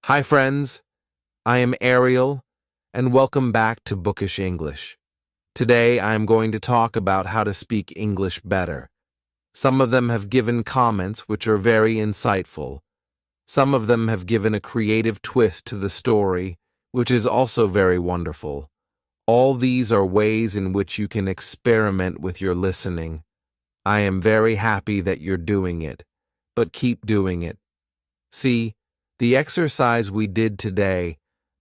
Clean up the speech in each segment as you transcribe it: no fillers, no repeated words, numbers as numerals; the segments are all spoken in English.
Hi friends, I am Ariel, and welcome back to Bookish English. Today I am going to talk about how to speak English better. Some of them have given comments which are very insightful. Some of them have given a creative twist to the story, which is also very wonderful. All these are ways in which you can experiment with your listening. I am very happy that you're doing it, but keep doing it. See, the exercise we did today,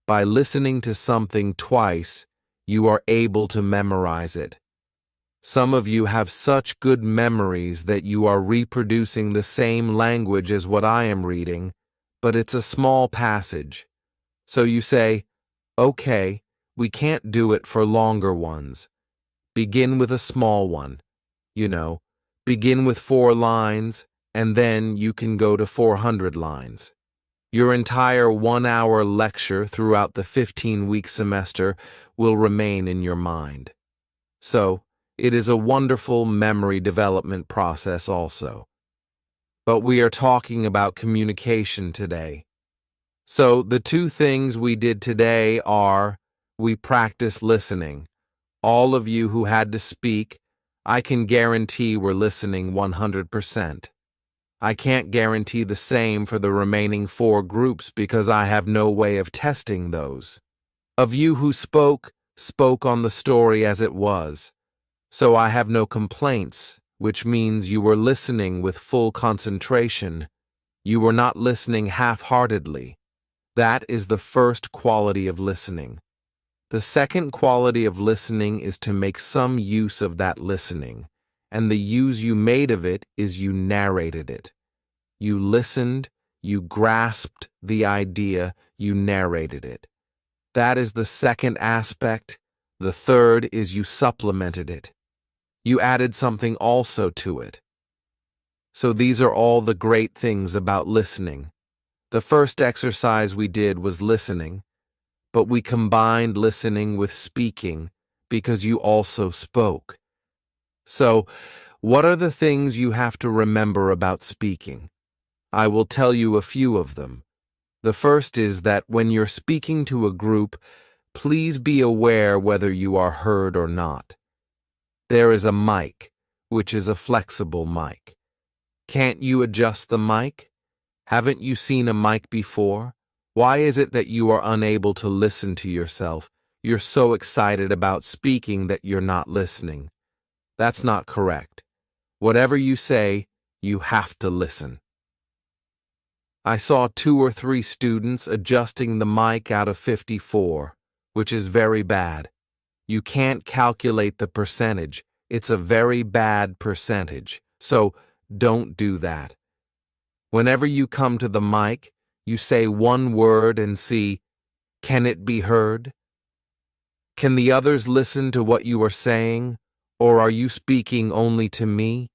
by listening to something twice, you are able to memorize it. Some of you have such good memories that you are reproducing the same language as what I am reading, but it's a small passage. So you say, okay, we can't do it for longer ones. Begin with a small one. Begin with 4 lines, and then you can go to 400 lines. Your entire 1-hour lecture throughout the 15-week semester will remain in your mind. So, it is a wonderful memory development process also. But we are talking about communication today. So, the 2 things we did today are, we practiced listening. All of you who had to speak, I can guarantee were listening 100%. I can't guarantee the same for the remaining 4 groups because I have no way of testing those. Of you who spoke on the story as it was. So I have no complaints, which means you were listening with full concentration. You were not listening half-heartedly. That is the first quality of listening. The second quality of listening is to make some use of that listening. And the use you made of it is you narrated it. You listened, you grasped the idea, you narrated it. That is the second aspect. The third is you supplemented it. You added something also to it. So these are all the great things about listening. The first exercise we did was listening, but we combined listening with speaking because you also spoke. So, what are the things you have to remember about speaking? I will tell you a few of them. The first is that when you're speaking to a group, please be aware whether you are heard or not. There is a mic, which is a flexible mic. Can't you adjust the mic? Haven't you seen a mic before? Why is it that you are unable to listen to yourself? You're so excited about speaking that you're not listening. That's not correct. Whatever you say, you have to listen. I saw 2 or 3 students adjusting the mic out of 54, which is very bad. You can't calculate the percentage. It's a very bad percentage. So don't do that. Whenever you come to the mic, you say one word and see, can it be heard? Can the others listen to what you are saying, or are you speaking only to me?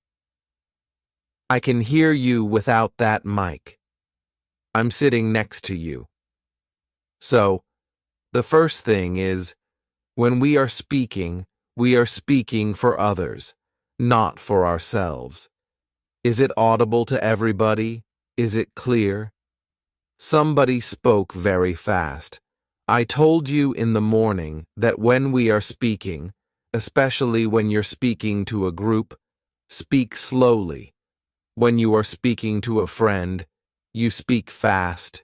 I can hear you without that mic. I'm sitting next to you. So, the first thing is, when we are speaking for others, not for ourselves. Is it audible to everybody? Is it clear? Somebody spoke very fast. I told you in the morning that when we are speaking, especially when you're speaking to a group, speak slowly. When you are speaking to a friend, you speak fast.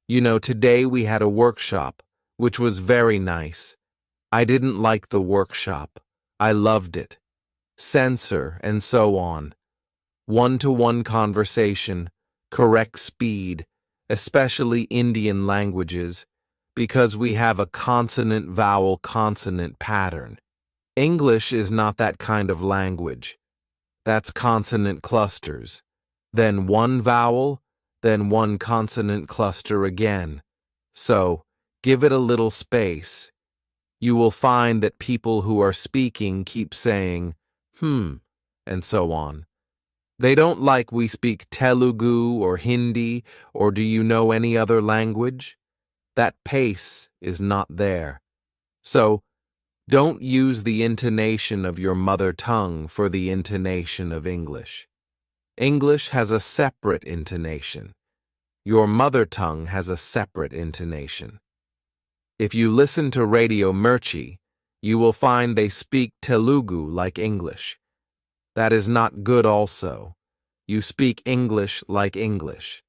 Today we had a workshop, which was very nice. I didn't like the workshop. I loved it. Censor and so on. One-to-one conversation, correct speed, especially Indian languages, because we have a consonant-vowel-consonant pattern. English is not that kind of language. That's consonant clusters. Then one vowel, then one consonant cluster again. So, give it a little space. You will find that people who are speaking keep saying, and so on. They don't like we speak Telugu or Hindi, or do you know any other language? That pace is not there. So, don't use the intonation of your mother tongue for the intonation of English. English has a separate intonation. Your mother tongue has a separate intonation. If you listen to Radio Mirchi, you will find they speak Telugu like English. That is not good also. You speak English like English.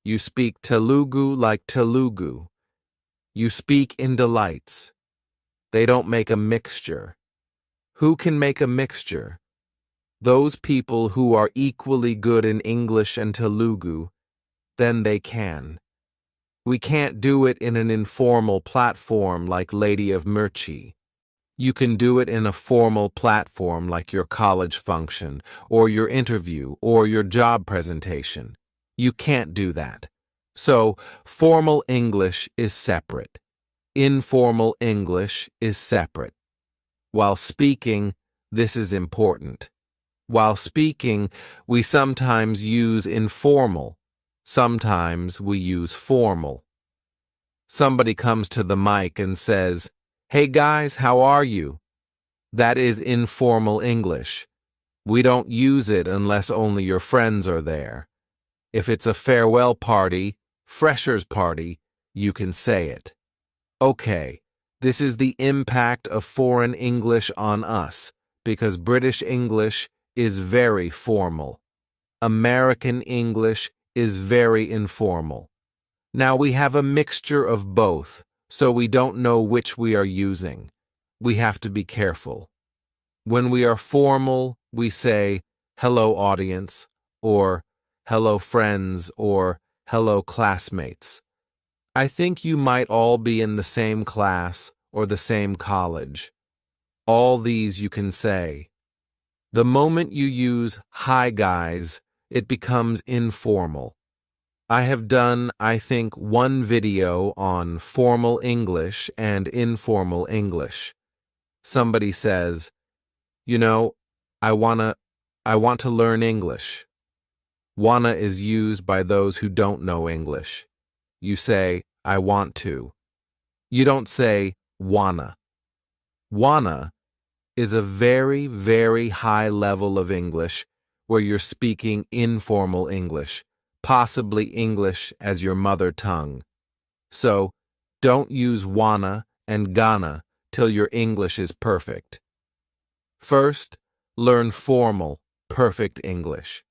You speak Telugu like Telugu. You speak in delights. They don't make a mixture. Who can make a mixture? Those people who are equally good in English and Telugu, then they can. We can't do it in an informal platform like Lady of Mirchi. You can do it in a formal platform like your college function, or your interview, or your job presentation. You can't do that. So, formal English is separate. Informal English is separate. While speaking, this is important. While speaking, we sometimes use informal. Sometimes we use formal. Somebody comes to the mic and says, "Hey guys, how are you?" That is informal English. We don't use it unless only your friends are there. If it's a farewell party, freshers party, you can say it. Okay, this is the impact of foreign English on us, because British English is very formal. American English is very informal. Now we have a mixture of both, so we don't know which we are using. We have to be careful. When we are formal, we say, "Hello audience," or "Hello friends," or "Hello classmates." I think you might all be in the same class or the same college. All these you can say. The moment you use "Hi guys," it becomes informal. I have done, I think, one video on formal English and informal English. Somebody says, "You know, I want to learn English." Wanna is used by those who don't know English. You say, "I want to." You don't say, "wanna." Wanna is a very, very high level of English where you're speaking informal English, possibly English as your mother tongue. So, don't use wanna and gonna till your English is perfect. First, learn formal, perfect English.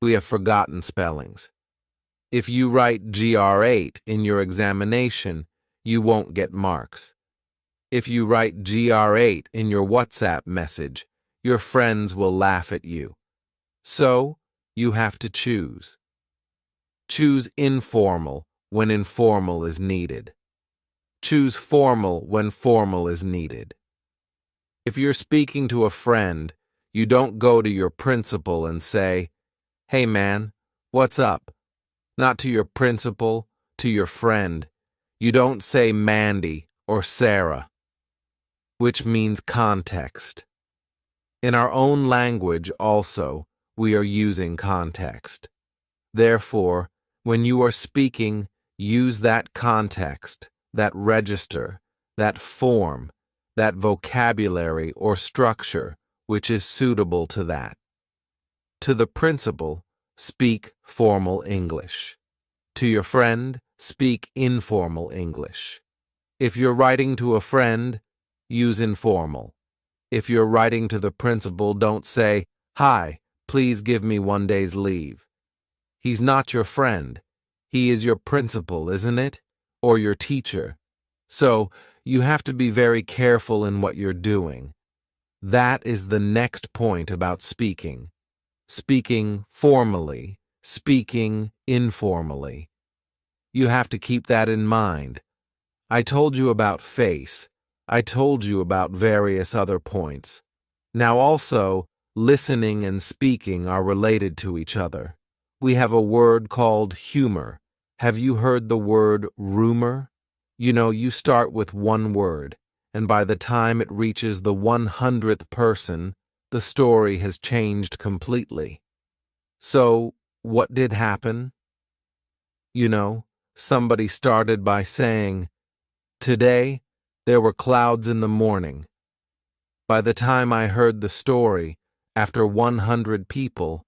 We have forgotten spellings. If you write GR8 in your examination, you won't get marks. If you write GR8 in your WhatsApp message, your friends will laugh at you. So, you have to choose. Choose informal when informal is needed. Choose formal when formal is needed. If you're speaking to a friend, you don't go to your principal and say, "Hey man, what's up?" Not to your principal, to your friend. You don't say Mandy or Sarah, which means context. In our own language also, we are using context. Therefore, when you are speaking, use that context, that register, that form, that vocabulary or structure which is suitable to that. To the principal, speak formal English. To your friend, speak informal English. If you're writing to a friend, use informal. If you're writing to the principal, don't say, "Hi, please give me 1 day's leave." He's not your friend. He is your principal, isn't it? Or your teacher. So, you have to be very careful in what you're doing. That is the next point about speaking. Speaking formally, speaking informally. You have to keep that in mind. I told you about face. I told you about various other points. Now also, listening and speaking are related to each other. We have a word called humor. Have you heard the word rumor? You know, you start with one word, and by the time it reaches the 100th person, the story has changed completely. So, what did happen? You know, somebody started by saying, "Today, there were clouds in the morning." By the time I heard the story, after 100 people,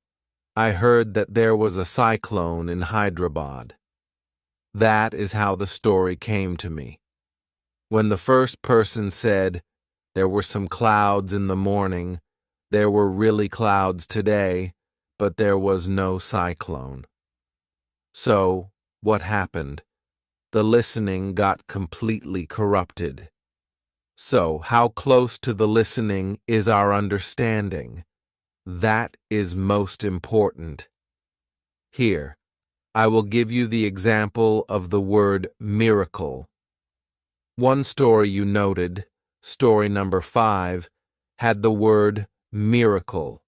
I heard that there was a cyclone in Hyderabad. That is how the story came to me. When the first person said, "There were some clouds in the morning, there were really clouds today, but there was no cyclone." So, what happened? The listening got completely corrupted. So, how close to the listening is our understanding? That is most important. Here, I will give you the example of the word miracle. One story you noted, story number 5, had the word miracle.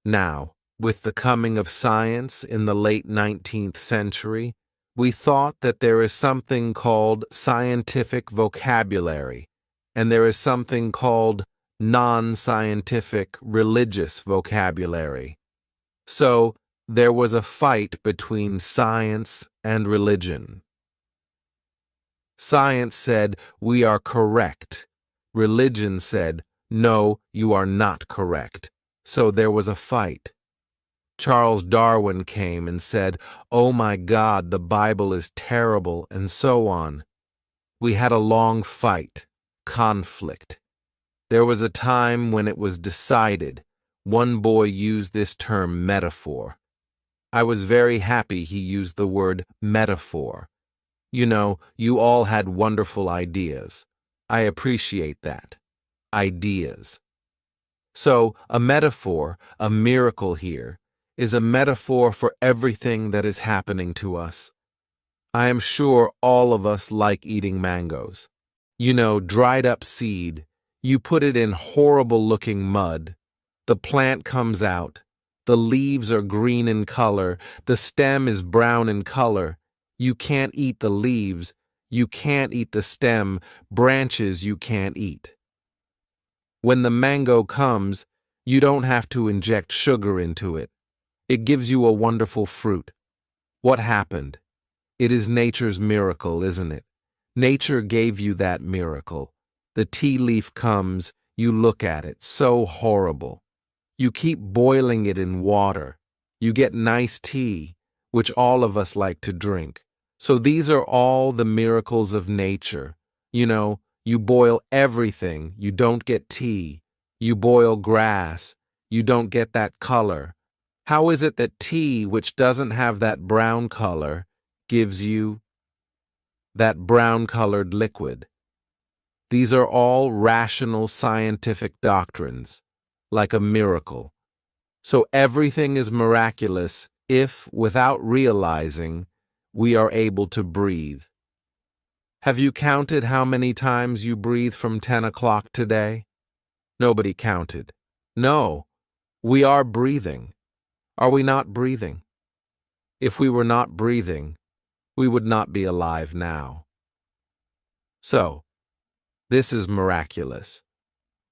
Now, with the coming of science in the late 19th century, we thought that there is something called scientific vocabulary, and there is something called non-scientific religious vocabulary. So, there was a fight between science and religion. Science said, "We are correct." Religion said, "No, you are not correct." So there was a fight. Charles Darwin came and said, "Oh my God, the Bible is terrible," and so on. We had a long fight, conflict. There was a time when it was decided. One boy used this term metaphor. I was very happy he used the word metaphor. You know, you all had wonderful ideas. I appreciate that. Ideas. So, a metaphor, a miracle here, is a metaphor for everything that is happening to us. I am sure all of us like eating mangoes. You know, dried up seed. You put it in horrible-looking mud. The plant comes out. The leaves are green in color. The stem is brown in color. You can't eat the leaves. You can't eat the stem. Branches you can't eat. When the mango comes, you don't have to inject sugar into it. It gives you a wonderful fruit. What happened? It is nature's miracle, isn't it? Nature gave you that miracle. The tea leaf comes, you look at it, so horrible. You keep boiling it in water. You get nice tea, which all of us like to drink. So these are all the miracles of nature. You know, you boil everything, you don't get tea. You boil grass, you don't get that color. How is it that tea, which doesn't have that brown color, gives you that brown-colored liquid? These are all rational scientific doctrines, like a miracle. So everything is miraculous if, without realizing, we are able to breathe. Have you counted how many times you breathe from 10 o'clock today? Nobody counted. No, we are breathing. Are we not breathing? If we were not breathing, we would not be alive now. So, this is miraculous.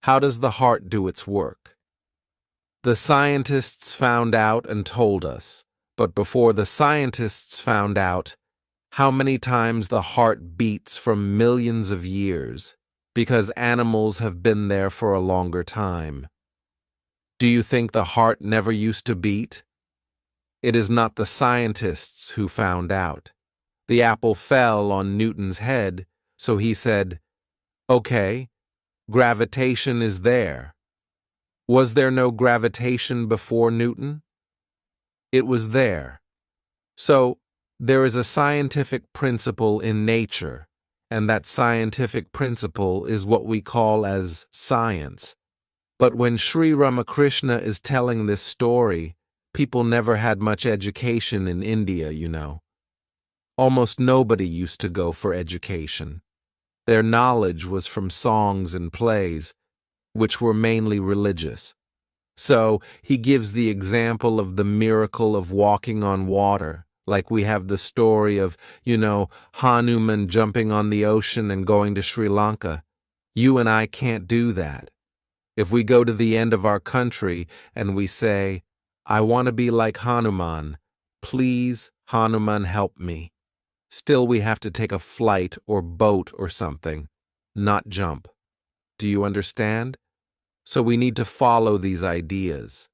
How does the heart do its work? The scientists found out and told us, but before the scientists found out, how many times the heart beats from millions of years, because animals have been there for a longer time. Do you think the heart never used to beat? It is not the scientists who found out. The apple fell on Newton's head, so he said, "Okay, gravitation is there." Was there no gravitation before Newton? It was there. So, there is a scientific principle in nature, and that scientific principle is what we call as science. But when Sri Ramakrishna is telling this story, people never had much education in India, you know. Almost nobody used to go for education. Their knowledge was from songs and plays, which were mainly religious. So, he gives the example of the miracle of walking on water, like we have the story of, Hanuman jumping on the ocean and going to Sri Lanka. You and I can't do that. If we go to the end of our country and we say, "I want to be like Hanuman, please, Hanuman, help me," still we have to take a flight or boat or something, not jump. Do you understand? So we need to follow these ideas.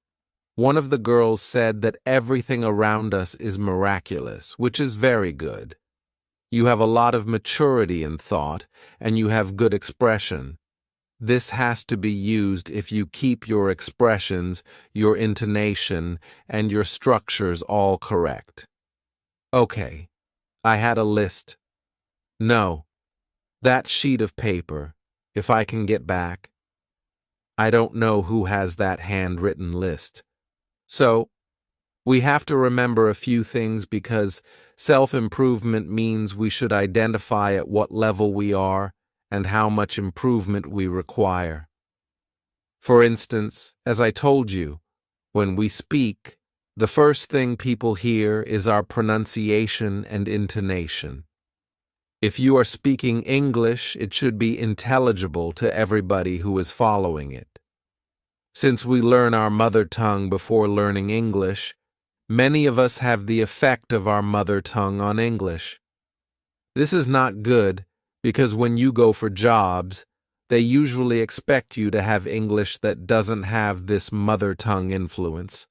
One of the girls said that everything around us is miraculous, which is very good. You have a lot of maturity in thought, and you have good expression. This has to be used if you keep your expressions, your intonation, and your structures all correct. Okay, I had a list. No, that sheet of paper, if I can get back. I don't know who has that handwritten list. So, we have to remember a few things because self-improvement means we should identify at what level we are and how much improvement we require. For instance, as I told you, when we speak, the first thing people hear is our pronunciation and intonation. If you are speaking English, it should be intelligible to everybody who is following it. Since we learn our mother tongue before learning English, many of us have the effect of our mother tongue on English. This is not good because when you go for jobs, they usually expect you to have English that doesn't have this mother tongue influence.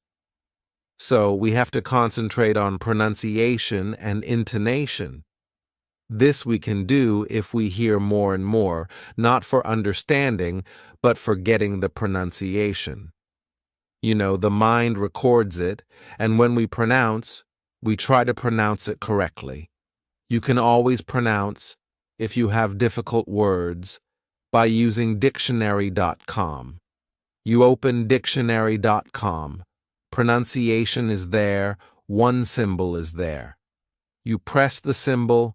So we have to concentrate on pronunciation and intonation. This we can do if we hear more and more, not for understanding, but for getting the pronunciation. You know, the mind records it, and when we pronounce, we try to pronounce it correctly. You can always pronounce, if you have difficult words, by using dictionary.com. You open dictionary.com. Pronunciation is there, one symbol is there. You press the symbol,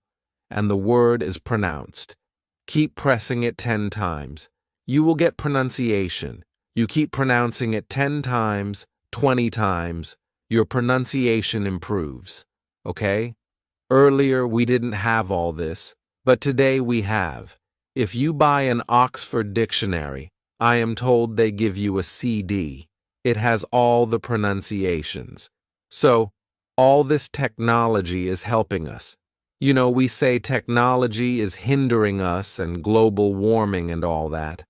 and the word is pronounced. Keep pressing it 10 times. You will get pronunciation. You keep pronouncing it 10 times, 20 times, your pronunciation improves. Okay? Earlier we didn't have all this, but today we have. If you buy an Oxford dictionary, I am told they give you a CD. It has all the pronunciations. So, all this technology is helping us. You know, we say technology is hindering us and global warming and all that.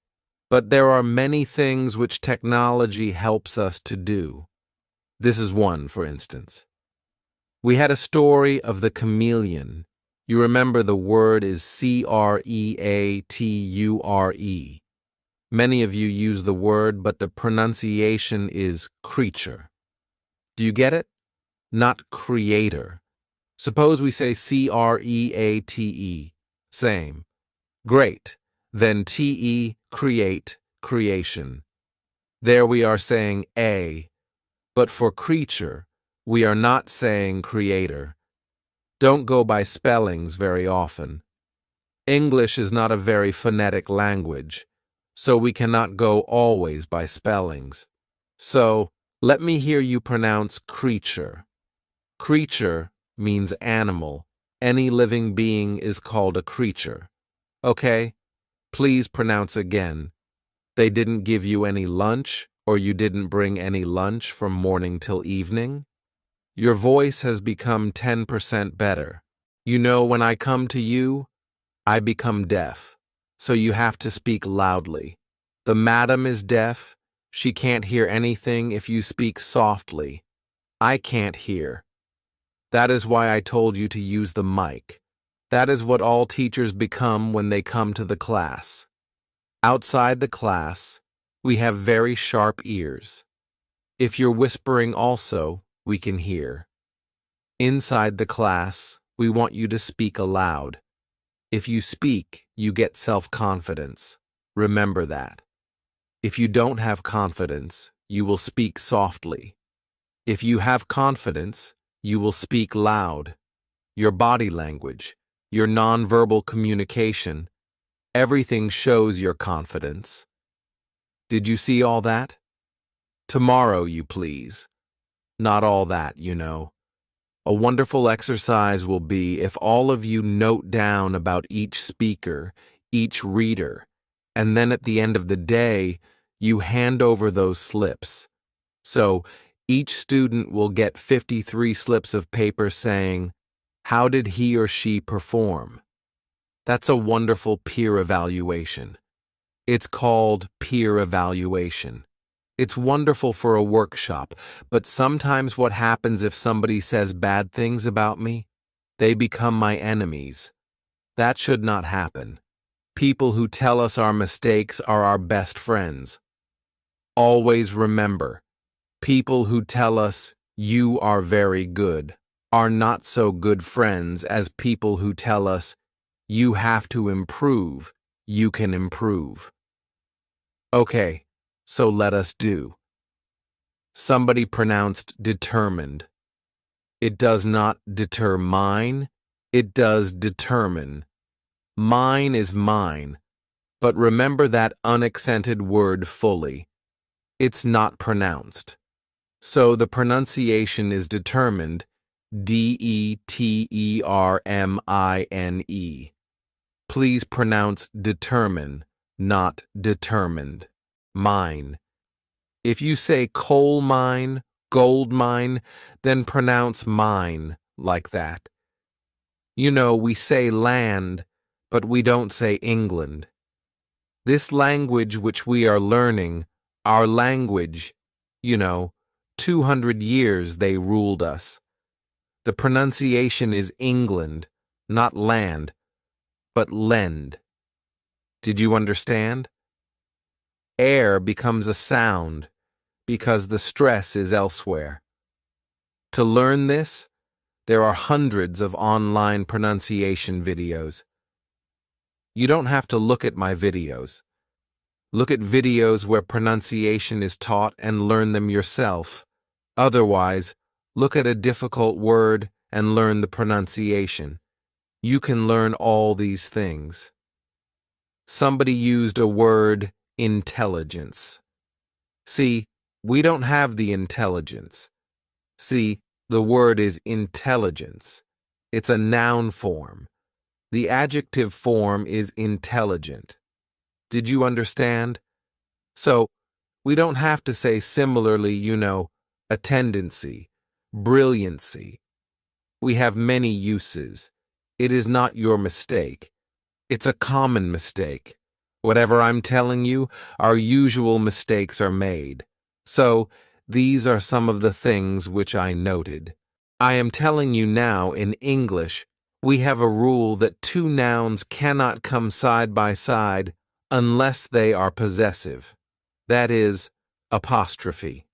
But there are many things which technology helps us to do. This is one, for instance. We had a story of the chameleon. You remember the word is creature. Many of you use the word, but the pronunciation is creature. Do you get it? Not creator. Suppose we say create. Same. Great. Then te, create, creation. There we are saying a, but for creature, we are not saying creator. Don't go by spellings very often. English is not a very phonetic language, so we cannot go always by spellings. So, let me hear you pronounce creature. Creature means animal. Any living being is called a creature. Okay? Please pronounce again. They didn't give you any lunch, or you didn't bring any lunch from morning till evening? Your voice has become 10% better. You know, when I come to you, I become deaf, so you have to speak loudly. The madam is deaf. She can't hear anything if you speak softly. I can't hear. That is why I told you to use the mic. That is what all teachers become when they come to the class. Outside the class, we have very sharp ears. If you're whispering also, we can hear. Inside the class, we want you to speak aloud. If you speak, you get self-confidence. Remember that. If you don't have confidence, you will speak softly. If you have confidence, you will speak loud. Your body language, your nonverbal communication, everything shows your confidence. Did you see all that? Tomorrow, you please. Not all that, you know. A wonderful exercise will be if all of you note down about each speaker, each reader, and then at the end of the day, you hand over those slips. So, each student will get 53 slips of paper saying, how did he or she perform? That's a wonderful peer evaluation. It's called peer evaluation. It's wonderful for a workshop, but sometimes what happens if somebody says bad things about me? They become my enemies. That should not happen. People who tell us our mistakes are our best friends. Always remember, people who tell us you are very good are not so good friends as people who tell us you have to improve, you can improve. Okay, so let us do. Somebody pronounced determined. It does not deter mine, it does determine. Mine is mine, but remember that unaccented word fully. It's not pronounced. So the pronunciation is determined, determine. Please pronounce determine, not determined. Mine. If you say coal mine, gold mine, then pronounce mine like that. You know, we say land, but we don't say England. This language which we are learning, our language, 200 years they ruled us. The pronunciation is England, not land, but lend. Did you understand? Air becomes a sound because the stress is elsewhere. To learn this, there are hundreds of online pronunciation videos. You don't have to look at my videos. Look at videos where pronunciation is taught and learn them yourself. Otherwise, look at a difficult word and learn the pronunciation. You can learn all these things. Somebody used a word, intelligence. See, we don't have the intelligence. See, the word is intelligence. It's a noun form. The adjective form is intelligent. Did you understand? So, we don't have to say similarly, attendancy, brilliancy. We have many uses. It is not your mistake. It's a common mistake. Whatever I'm telling you, our usual mistakes are made. So, these are some of the things which I noted. I am telling you now in English, we have a rule that two nouns cannot come side by side unless they are possessive. That is, apostrophe.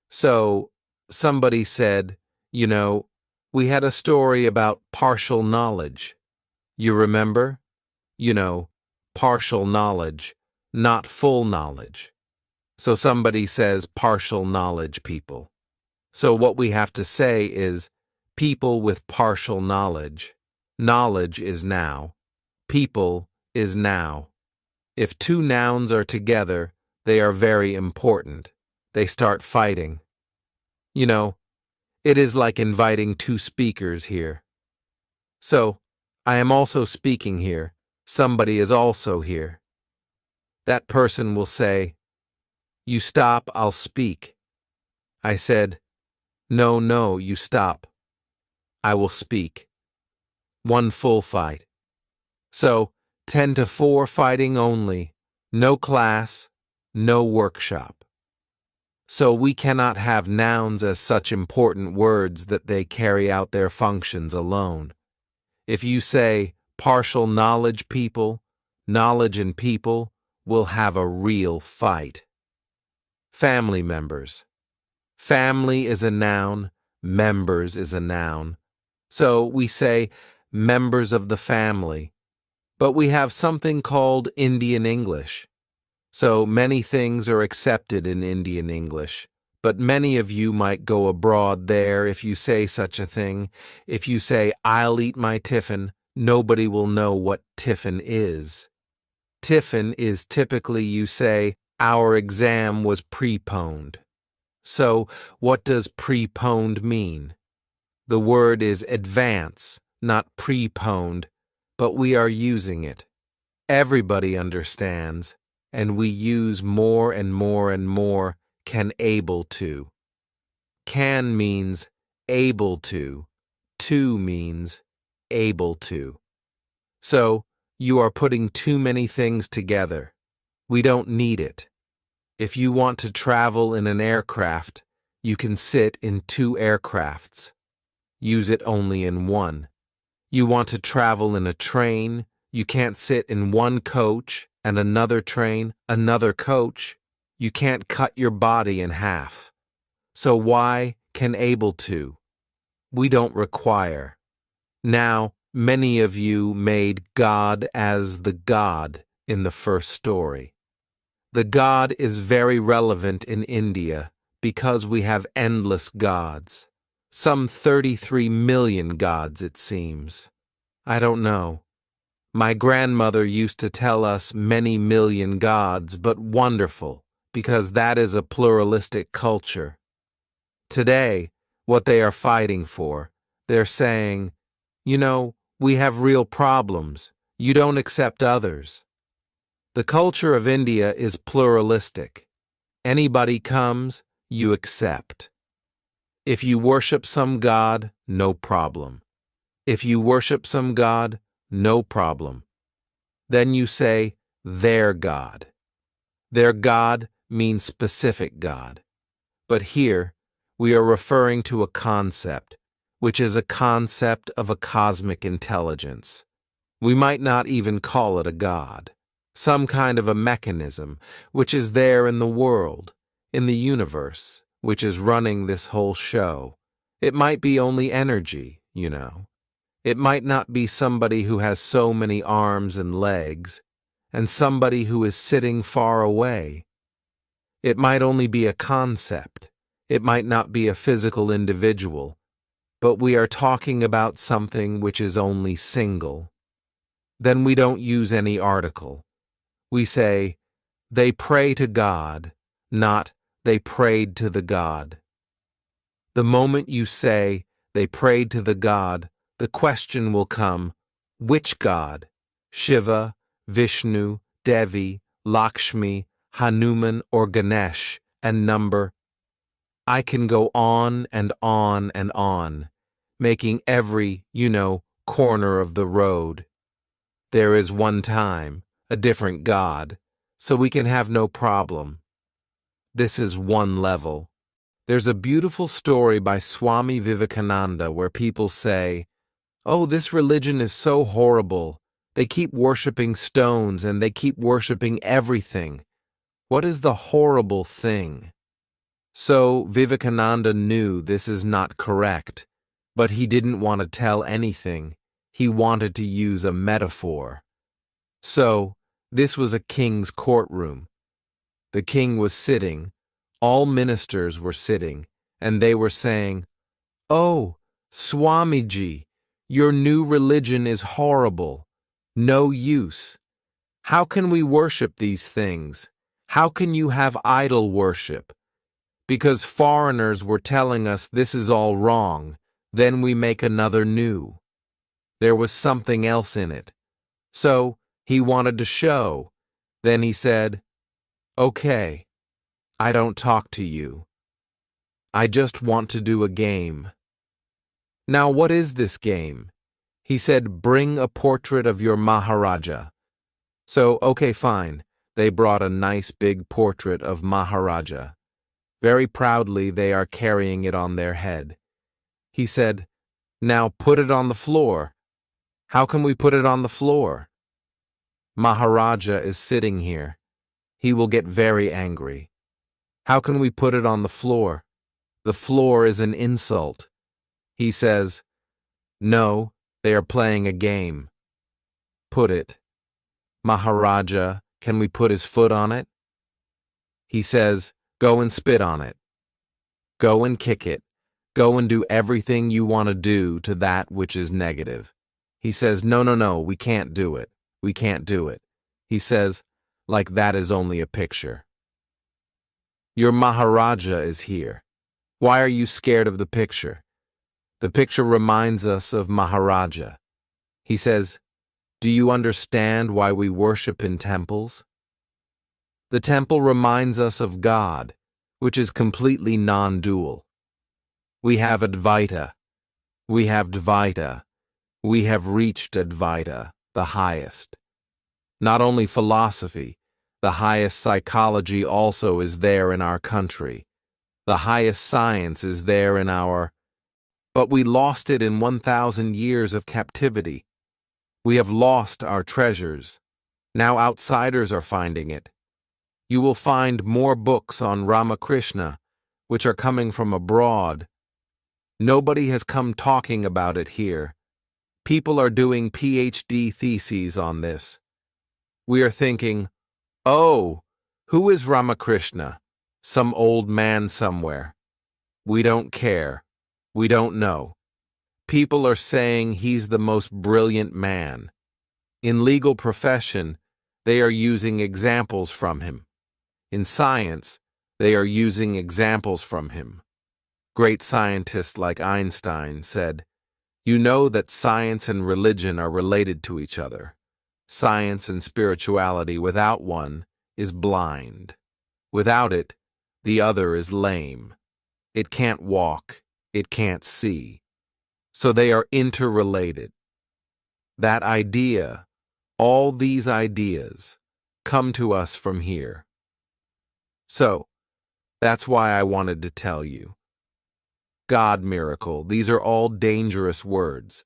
So, somebody said, we had a story about partial knowledge. You remember? Partial knowledge, not full knowledge. So somebody says partial knowledge people. So what we have to say is people with partial knowledge. Knowledge is now. People is now. If two nouns are together, they are very important. They start fighting. It is like inviting two speakers here. So, I am also speaking here. Somebody is also here. That person will say, "You stop, I'll speak." I said, No, you stop. I will speak. One full fight. So, 10 to 4 fighting only. No class, no workshop. So we cannot have nouns as such important words that they carry out their functions alone. If you say partial knowledge people, knowledge and people will have a real fight. Family members. Family is a noun, members is a noun. So we say members of the family. But we have something called Indian English. So many things are accepted in Indian English. But many of you might go abroad there if you say such a thing. If you say, "I'll eat my tiffin," nobody will know what tiffin is. Tiffin is typically you say, "Our exam was preponed." So, what does preponed mean? The word is advance, not preponed, but we are using it. Everybody understands, and we use more and more and more can able to. Can means able to means able to. So, you are putting too many things together. We don't need it. If you want to travel in an aircraft, you can sit in 2 aircrafts. use it only in one. You want to travel in a train, you can't sit in one coach and another train, another coach. You can't cut your body in half. So why can able to? We don't require. Now, many of you made God as the God in the first story. The God is very relevant in India because we have endless gods. Some 33 million gods, it seems. I don't know. My grandmother used to tell us many million gods, but wonderful, because that is a pluralistic culture. Today, what they are fighting for, they're saying, we have real problems. You don't accept others. The culture of India is pluralistic. Anybody comes, you accept. If you worship some god, no problem. If you worship some god, no problem. Then you say, their God. Their God means specific God. But here, we are referring to a concept, which is a concept of a cosmic intelligence. We might not even call it a God. Some kind of a mechanism, which is there in the world, in the universe, which is running this whole show. It might be only energy, It might not be somebody who has so many arms and legs, and somebody who is sitting far away. It might only be a concept. It might not be a physical individual. But we are talking about something which is only single. Then we don't use any article. We say, they pray to God, not they prayed to the God. The moment you say, they prayed to the God, the question will come, which God? Shiva, Vishnu, Devi, Lakshmi, Hanuman, or Ganesh, and number. I can go on and on and on, making every, corner of the road. There is one time, a different God, so we can have no problem. This is one level. There's a beautiful story by Swami Vivekananda where people say, oh, this religion is so horrible. They keep worshiping stones and they keep worshiping everything. What is the horrible thing? So Vivekananda knew this is not correct, but he didn't want to tell anything. He wanted to use a metaphor. So, this was a king's courtroom. The king was sitting, all ministers were sitting, and they were saying, oh, Swamiji, your new religion is horrible. No use. How can we worship these things? How can you have idol worship? Because foreigners were telling us this is all wrong, then we make another new. There was something else in it. So, he wanted to show. Then he said, okay, I don't talk to you. I just want to do a game. Now what is this game? He said, bring a portrait of your Maharaja. So, okay, fine. They brought a nice big portrait of Maharaja. Very proudly they are carrying it on their head. He said, now put it on the floor. How can we put it on the floor? Maharaja is sitting here. He will get very angry. How can we put it on the floor? The floor is an insult. He says, no, they are playing a game. Put it. Maharaja, can we put his foot on it? He says, go and spit on it. Go and kick it. Go and do everything you want to do to that which is negative. He says, no, we can't do it. We can't do it. He says, like that is only a picture. Your Maharaja is here. Why are you scared of the picture? The picture reminds us of Maharaja. He says, do you understand why we worship in temples? The temple reminds us of God, which is completely non-dual. We have Advaita. We have Dvaita. We have reached Advaita, the highest. Not only philosophy, the highest psychology also is there in our country. The highest science is there in our But we lost it in 1,000 years of captivity. We have lost our treasures. Now outsiders are finding it. You will find more books on Ramakrishna, which are coming from abroad. Nobody has come talking about it here. People are doing PhD theses on this. We are thinking, oh, who is Ramakrishna? Some old man somewhere. We don't care. We don't know. People are saying he's the most brilliant man. In legal profession, they are using examples from him. In science, they are using examples from him. Great scientists like Einstein said, "You know that science and religion are related to each other. Science and spirituality without one is blind. Without it, the other is lame. It can't walk, it can't see. So they are interrelated." That idea, all these ideas, come to us from here. So, that's why I wanted to tell you. God miracle, these are all dangerous words.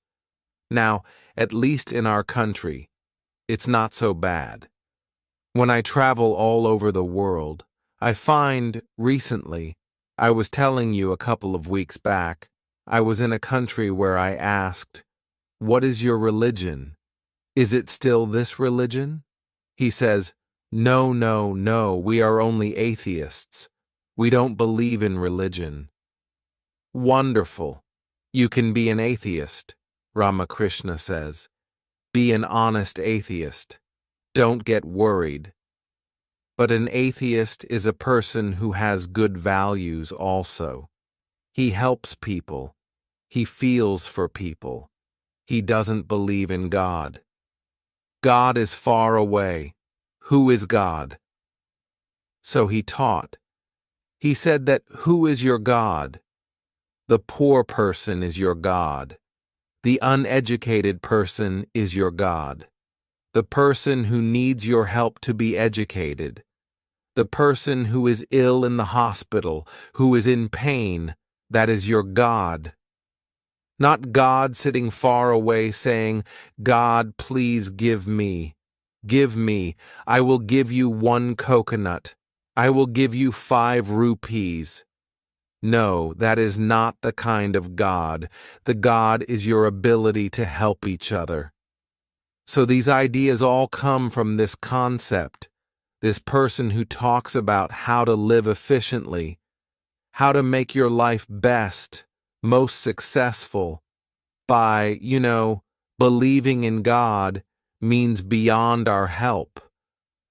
Now, at least in our country, it's not so bad. When I travel all over the world, I find, recently, I was telling you a couple of weeks back, I was in a country where I asked, "What is your religion? Is it still this religion?" He says, "No, no, no, we are only atheists. We don't believe in religion." Wonderful. You can be an atheist, Ramakrishna says. Be an honest atheist. Don't get worried. But an atheist is a person who has good values also. He helps people. He feels for people. He doesn't believe in God. God is far away. Who is God? So he taught. He said that who is your God? The poor person is your God. The uneducated person is your God. The person who needs your help to be educated. The person who is ill in the hospital, who is in pain, that is your God. Not God sitting far away saying, "God, please give me. Give me. I will give you 1 coconut. I will give you 5 rupees. No, that is not the kind of God. The God is your ability to help each other. So these ideas all come from this concept, this person who talks about how to live efficiently, how to make your life best, most successful, by, believing in God means beyond our help,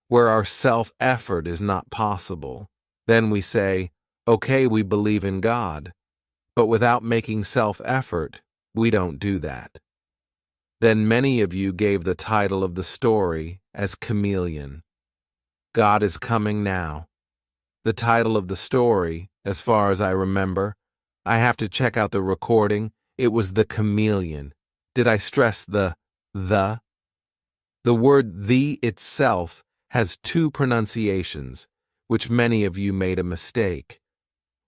where our self-effort is not possible. Then we say, okay, we believe in God, but without making self-effort, we don't do that. Then many of you gave the title of the story as Chameleon. God is coming now. The title of the story, as far as I remember, I have to check out the recording, it was The Chameleon. Did I stress the? The word "the" itself has 2 pronunciations, which many of you made a mistake.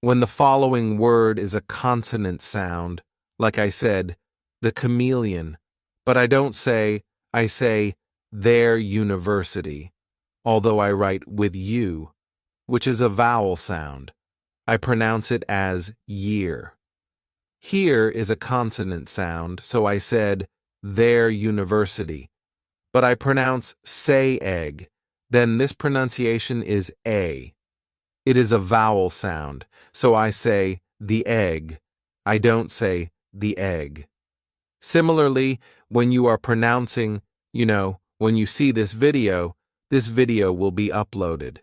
When the following word is a consonant sound, like I said, the chameleon, but I don't say, I say, their university, although I write with you, which is a vowel sound. I pronounce it as year. Here is a consonant sound, so I said, their university, but I pronounce say egg, then this pronunciation is a. It is a vowel sound, so I say the egg. I don't say the egg. Similarly, when you are pronouncing, when you see this video will be uploaded.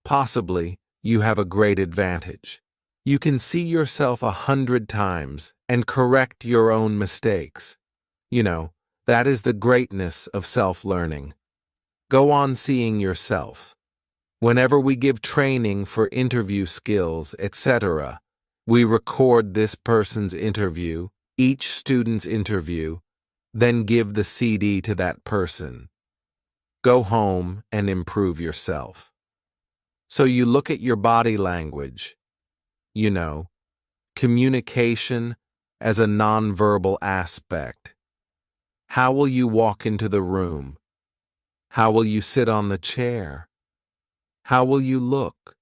Possibly, you have a great advantage. You can see yourself 100 times and correct your own mistakes. That is the greatness of self-learning. Go on seeing yourself. Whenever we give training for interview skills, etc., we record this person's interview, each student's interview, then give the CD to that person. Go home and improve yourself. So you look at your body language. Communication, as a nonverbal aspect. How will you walk into the room? How will you sit on the chair? How will you look?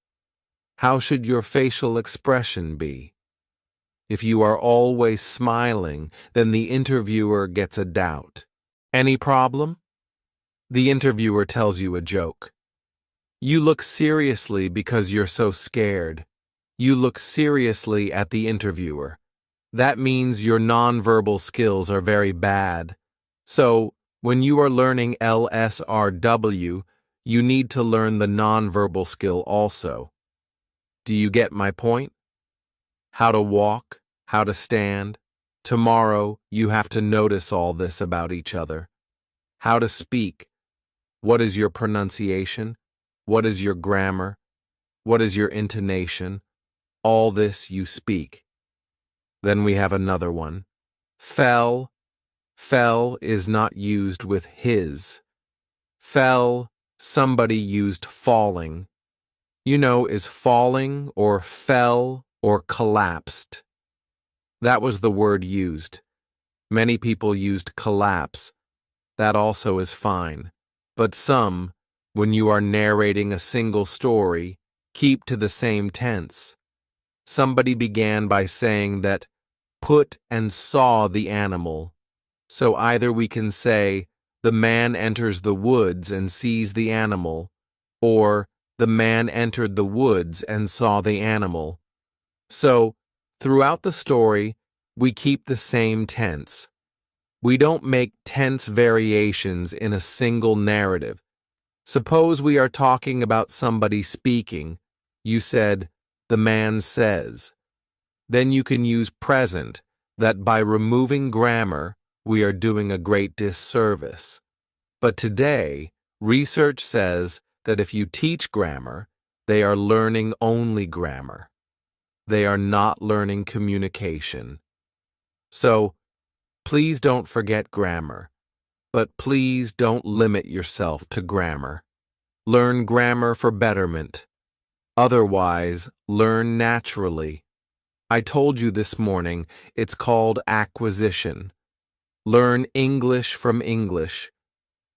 How should your facial expression be? If you are always smiling, then the interviewer gets a doubt. Any problem? The interviewer tells you a joke. You look seriously because you're so scared. You look seriously at the interviewer. That means your nonverbal skills are very bad. So, when you are learning LSRW, you need to learn the nonverbal skill also. Do you get my point? How to walk, how to stand. Tomorrow, you have to notice all this about each other. How to speak. What is your pronunciation? What is your grammar? What is your intonation? All this you speak. Then we have another one. Fell. Fell is not used with his. Fell, somebody used falling. Is falling or fell or collapsed. That was the word used. Many people used collapse. That also is fine. But some, when you are narrating a single story, keep to the same tense. Somebody began by saying that put and saw the animal. So either we can say, the man enters the woods and sees the animal, or the man entered the woods and saw the animal. So, throughout the story, we keep the same tense. We don't make tense variations in a single narrative. Suppose we are talking about somebody speaking. You said, the man says. Then you can use present, that by removing grammar, we are doing a great disservice. But today, research says that if you teach grammar, they are learning only grammar. They are not learning communication. So, please don't forget grammar, but please don't limit yourself to grammar. Learn grammar for betterment. Otherwise, learn naturally. I told you this morning, it's called acquisition. Learn English from English.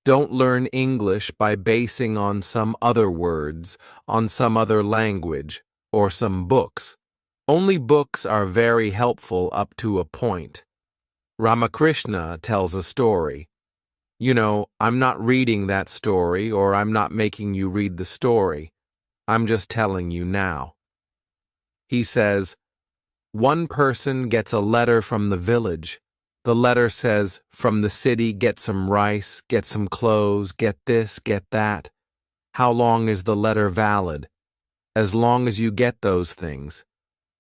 Don't learn English by basing on some other words, on some other language, or some books. Only books are very helpful up to a point. Ramakrishna tells a story. I'm not reading that story, or I'm not making you read the story. I'm just telling you now. He says, one person gets a letter from the village. The letter says, from the city, get some rice, get some clothes, get this, get that. How long is the letter valid? As long as you get those things.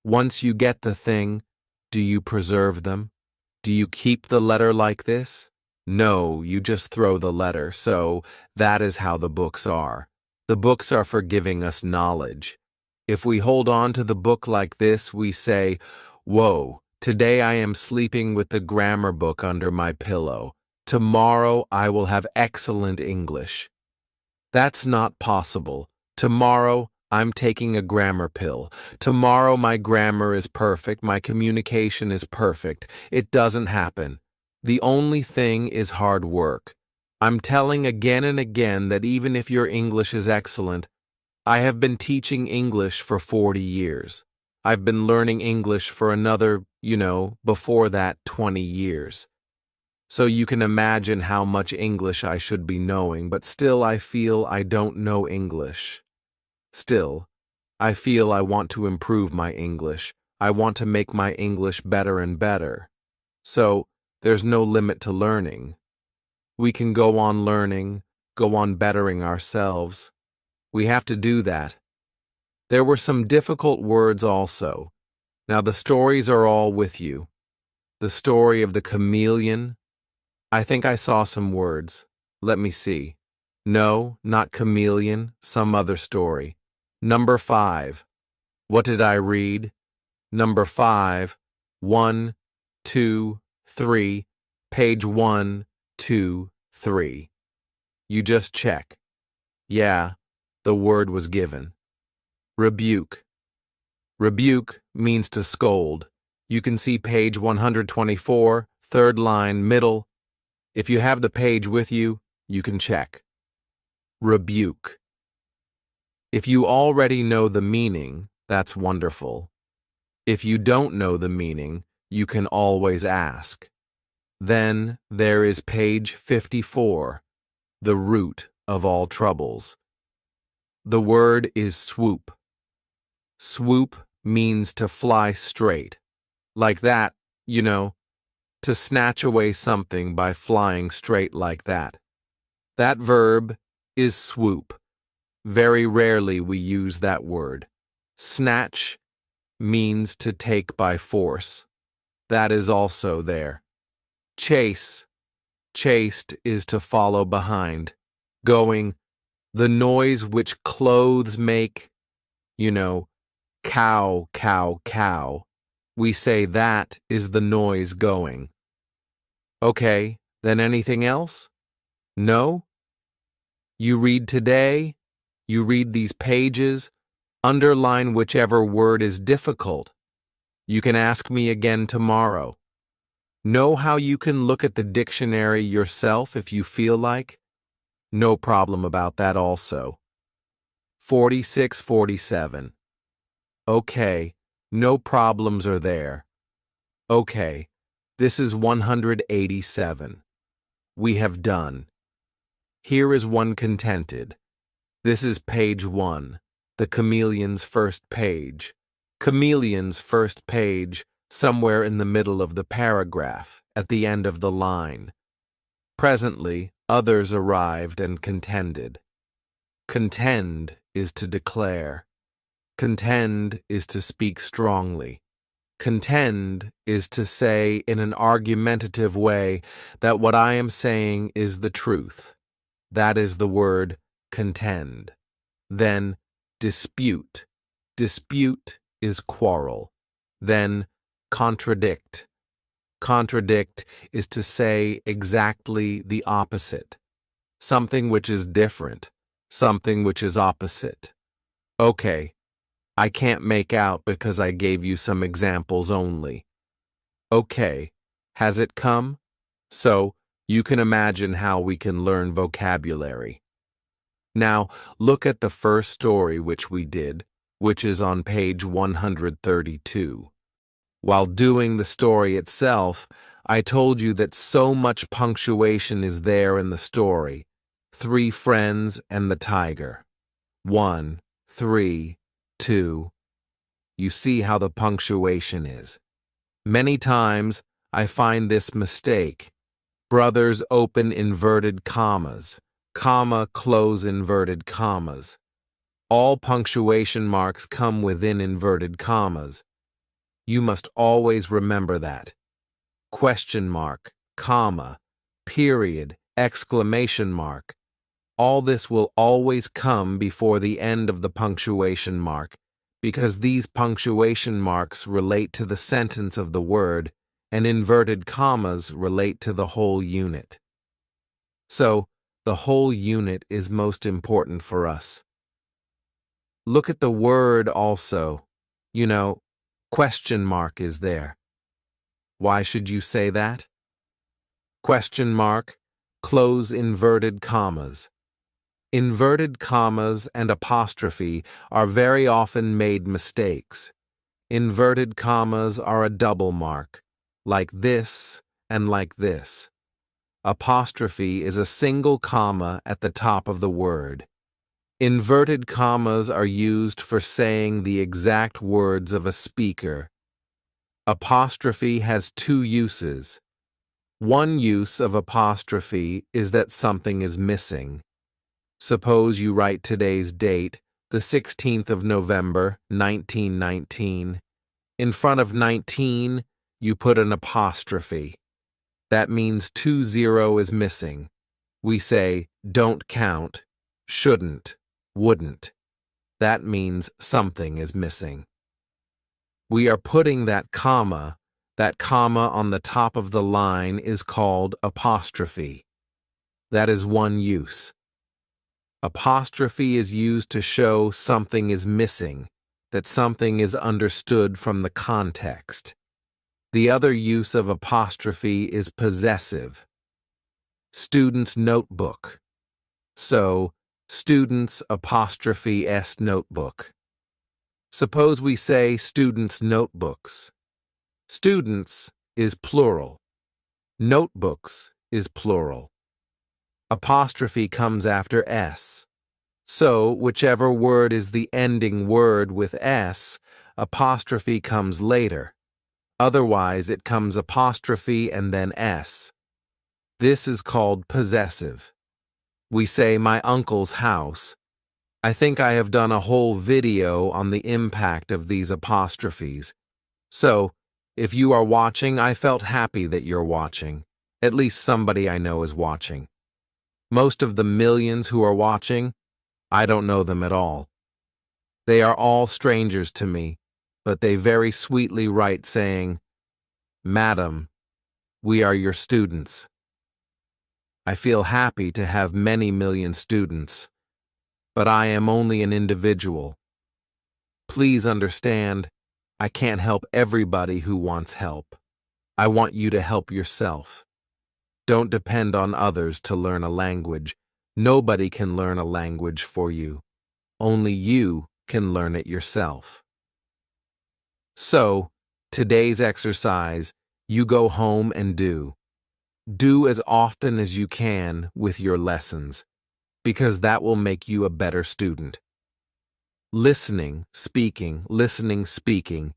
Once you get the thing, do you preserve them? Do you keep the letter like this? No, you just throw the letter, so that is how the books are. The books are for giving us knowledge. If we hold on to the book like this, we say, whoa, today I am sleeping with the grammar book under my pillow. Tomorrow I will have excellent English. That's not possible. Tomorrow I'm taking a grammar pill. Tomorrow my grammar is perfect, my communication is perfect. It doesn't happen. The only thing is hard work. I'm telling again and again that even if your English is excellent, I have been teaching English for 40 years. I've been learning English for another, before that 20 years. So you can imagine how much English I should be knowing, but still I feel I don't know English. Still, I feel I want to improve my English. I want to make my English better and better. So, there's no limit to learning. We can go on learning, go on bettering ourselves. We have to do that. There were some difficult words also. Now the stories are all with you. The story of the chameleon. I think I saw some words. Let me see. No, not chameleon, some other story. Number 5. What did I read? Number 5. 1, 2, 3. Page 1, 2, 3. You just check. Yeah, the word was given. Rebuke. Rebuke means to scold. You can see page 124, third line, middle. If you have the page with you, you can check. Rebuke. If you already know the meaning, that's wonderful. If you don't know the meaning, you can always ask. Then there is page 54, the root of all troubles. The word is swoop. Swoop means to fly straight. Like that, you know, to snatch away something by flying straight like that. That verb is swoop. Very rarely we use that word. Snatch means to take by force. That is also there. Chase. Chased is to follow behind. Going, the noise which clothes make, you know, cow, cow, cow. We say that is the noise going. Okay, then anything else? No? You read today, you read these pages, underline whichever word is difficult. You can ask me again tomorrow. Know how you can look at the dictionary yourself if you feel like? No problem about that also. 46-47. Okay, no problems are there. Okay, this is 187. We have done. Here is one contented. This is page 1, the chameleon's first page. Chameleon's first page, somewhere in the middle of the paragraph, at the end of the line. Presently, others arrived and contended. Contend is to declare. Contend is to speak strongly. Contend is to say in an argumentative way that what I am saying is the truth. That is the word contend. Then dispute. Dispute is quarrel. Then contradict. Contradict is to say exactly the opposite. Something which is different. Something which is opposite. Okay, I can't make out because I gave you some examples only. Okay, has it come? So, you can imagine how we can learn vocabulary. Now, look at the first story which we did, which is on page 132. While doing the story itself, I told you that so much punctuation is there in the story. 3 friends and the tiger. 1, 3, 2. You see how the punctuation is. Many times, I find this mistake. Brothers open inverted commas, comma close inverted commas. All punctuation marks come within inverted commas. You must always remember that. Question mark, comma, period, exclamation mark. All this will always come before the end of the punctuation mark, because these punctuation marks relate to the sentence of the word, and inverted commas relate to the whole unit. So, the whole unit is most important for us. Look at the word also. You know, question mark is there. Why should you say that? Question mark, close inverted commas. Inverted commas and apostrophe are very often made mistakes. Inverted commas are a double mark, like this and like this. Apostrophe is a single comma at the top of the word. Inverted commas are used for saying the exact words of a speaker. Apostrophe has 2 uses. One use of apostrophe is that something is missing. Suppose you write today's date, the 16th of November, 1919. In front of 19, you put an apostrophe. That means 20 is missing. We say, don't count, shouldn't, wouldn't. That means something is missing. We are putting that comma on the top of the line is called apostrophe. That is one use. Apostrophe is used to show something is missing, that something is understood from the context. The other use of apostrophe is possessive. Student's notebook. So, student's apostrophe s notebook. Suppose we say students' notebooks. Students is plural. Notebooks is plural. Apostrophe comes after s. So, whichever word is the ending word with s, apostrophe comes later. Otherwise, it comes apostrophe and then s. This is called possessive. We say my uncle's house. I think I have done a whole video on the impact of these apostrophes. So, if you are watching, I felt happy that you're watching. At least somebody I know is watching. Most of the millions who are watching, I don't know them at all. They are all strangers to me, but they very sweetly write saying, "Madam, we are your students." I feel happy to have many million students, but I am only an individual. Please understand, I can't help everybody who wants help. I want you to help yourself. Don't depend on others to learn a language. Nobody can learn a language for you. Only you can learn it yourself. So, today's exercise, you go home and do. Do as often as you can with your lessons, because that will make you a better student. Listening, speaking, listening, speaking.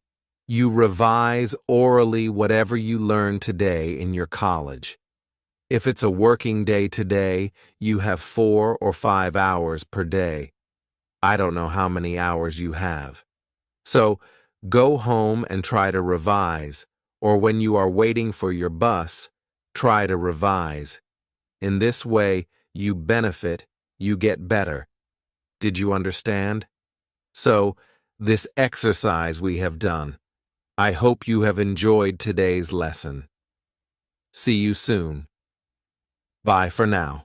You revise orally whatever you learn today in your college. If it's a working day today, you have 4 or 5 hours per day. I don't know how many hours you have. So, go home and try to revise, or when you are waiting for your bus, try to revise. In this way, you benefit, you get better. Did you understand? So, this exercise we have done. I hope you have enjoyed today's lesson. See you soon. Bye for now.